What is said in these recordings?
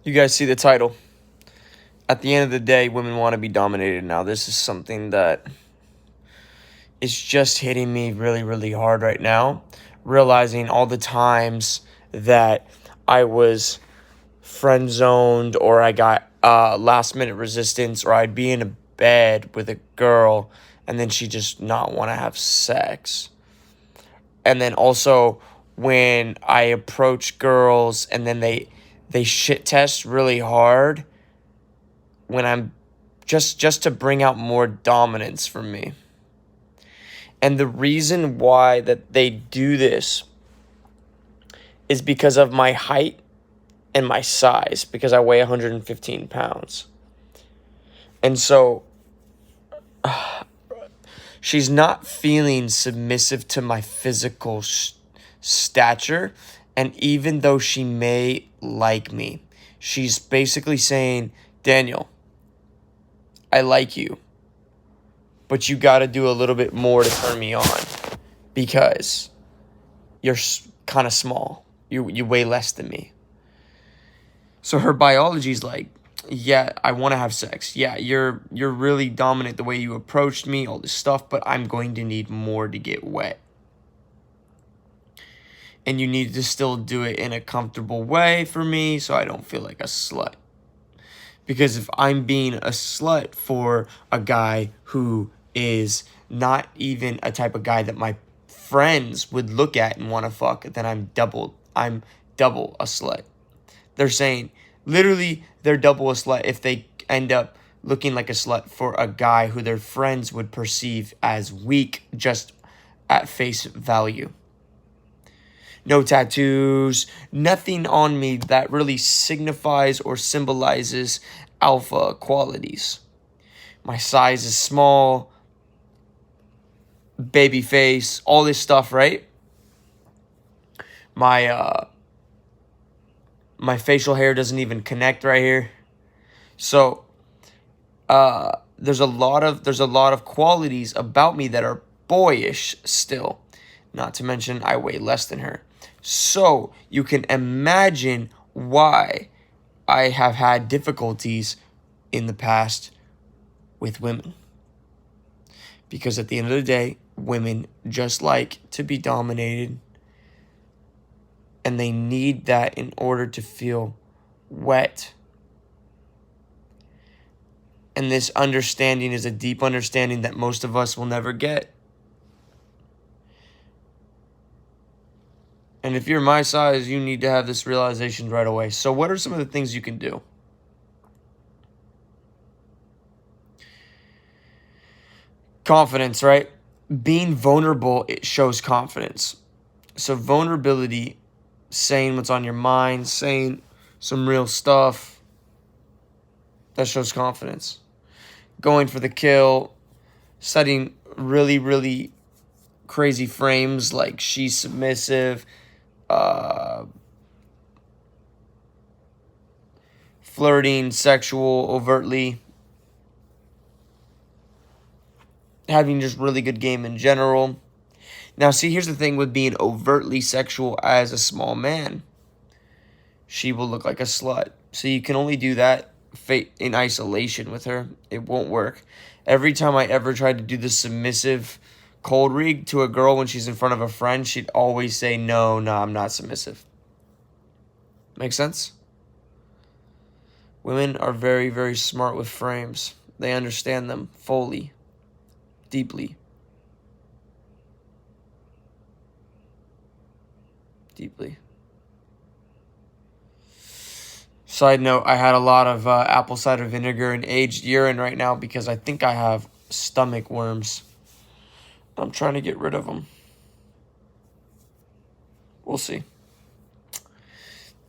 You guys see the title. At the end of the day, women want to be dominated now. This is something that is just hitting me really, really hard right now. Realizing all the times that I was friend zoned or I got last minute resistance or I'd be in a bed with a girl and then she just not want to have sex. And then also when I approach girls and then they shit test really hard when I'm just to bring out more dominance from me. And the reason why that they do this is because of my height and my size, because I weigh 115 pounds. And so she's not feeling submissive to my physical stature. And even though she may like me, she's basically saying, Daniel, I like you, but you got to do a little bit more to turn me on because you're kind of small. You weigh less than me. So her biology's like, yeah, I want to have sex. Yeah, you're really dominant the way you approached me, all this stuff, but I'm going to need more to get wet. And you need to still do it in a comfortable way for me so I don't feel like a slut. Because if I'm being a slut for a guy who is not even a type of guy that my friends would look at and want to fuck, then I'm double a slut. They're saying, literally, they're double a slut if they end up looking like a slut for a guy who their friends would perceive as weak just at face value. No tattoos, nothing on me that really signifies or symbolizes alpha qualities. My size is small, baby face, all this stuff, right? My facial hair doesn't even connect right here. So there's a lot of qualities about me that are boyish still. Not to mention I weigh less than her. So you can imagine why I have had difficulties in the past with women. Because at the end of the day, women just like to be dominated. And they need that in order to feel wet. And this understanding is a deep understanding that most of us will never get. And if you're my size, you need to have this realization right away. So what are some of the things you can do? Confidence, right? Being vulnerable, it shows confidence. So vulnerability, saying what's on your mind, saying some real stuff, that shows confidence. Going for the kill, setting really, really crazy frames like she's submissive, flirting, sexual, overtly, having just really good game in general. Now, see, here's the thing with being overtly sexual as a small man. She will look like a slut. So you can only do that in isolation with her. It won't work. Every time I ever tried to do the submissive cold read to a girl when she's in front of a friend, she'd always say, no, I'm not submissive. Make sense? Women are very, very smart with frames. They understand them fully, deeply. Deeply. Side note, I had a lot of apple cider vinegar and aged urine right now because I think I have stomach worms. I'm trying to get rid of them. We'll see.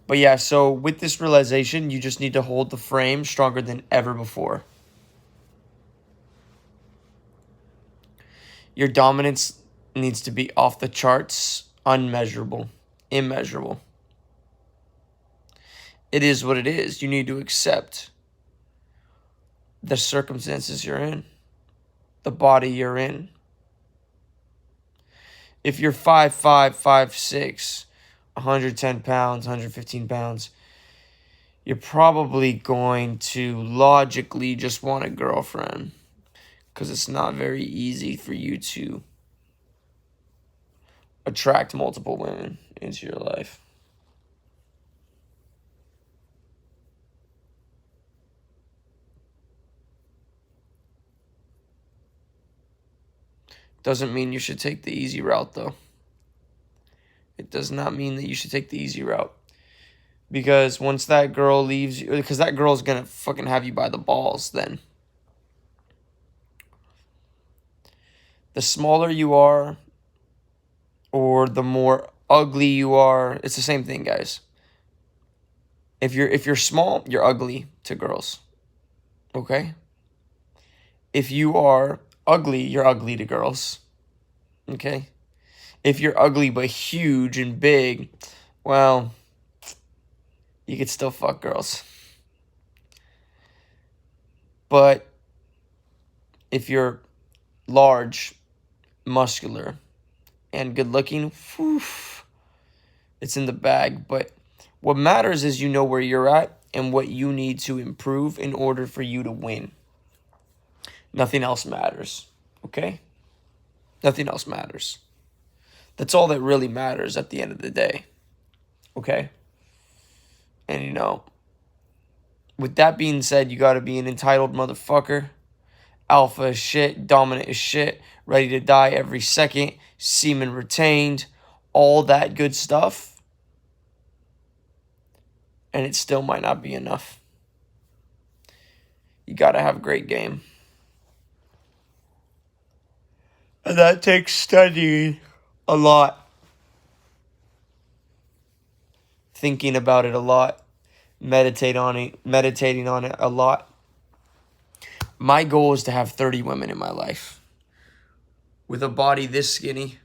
But yeah, so with this realization, you just need to hold the frame stronger than ever before. Your dominance needs to be off the charts, unmeasurable, immeasurable. It is what it is. You need to accept the circumstances you're in, the body you're in. If you're 5'5", 5'6", 110 pounds, 115 pounds, you're probably going to logically just want a girlfriend, because it's not very easy for you to attract multiple women into your life. Doesn't mean you should take the easy route, though. It does not mean that you should take the easy route. Because once that girl leaves you, because that girl's gonna fucking have you by the balls then. The smaller you are, or the more ugly you are, it's the same thing, guys. If you're small, you're ugly to girls. Okay? If you are ugly, you're ugly to girls. Okay? If you're ugly but huge and big, well, you could still fuck girls. But if you're large, muscular, and good looking, whew, it's in the bag. But what matters is you know where you're at and what you need to improve in order for you to win. Nothing else matters. Okay? Nothing else matters. That's all that really matters at the end of the day. Okay? And you know, with that being said, you gotta be an entitled motherfucker. Alpha as shit, dominant as shit, ready to die every second, semen retained, all that good stuff. And it still might not be enough. You gotta have great game. And that takes studying a lot. Thinking about it a lot. Meditating on it a lot. My goal is to have 30 women in my life. With a body this skinny.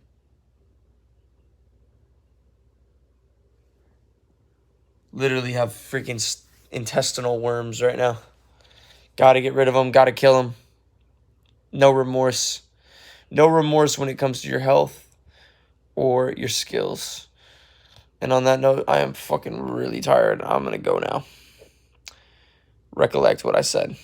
Literally have freaking intestinal worms right now. Gotta get rid of them. Gotta kill them. No remorse. No remorse when it comes to your health or your skills. And on that note, I am fucking really tired. I'm gonna go now. Recollect what I said.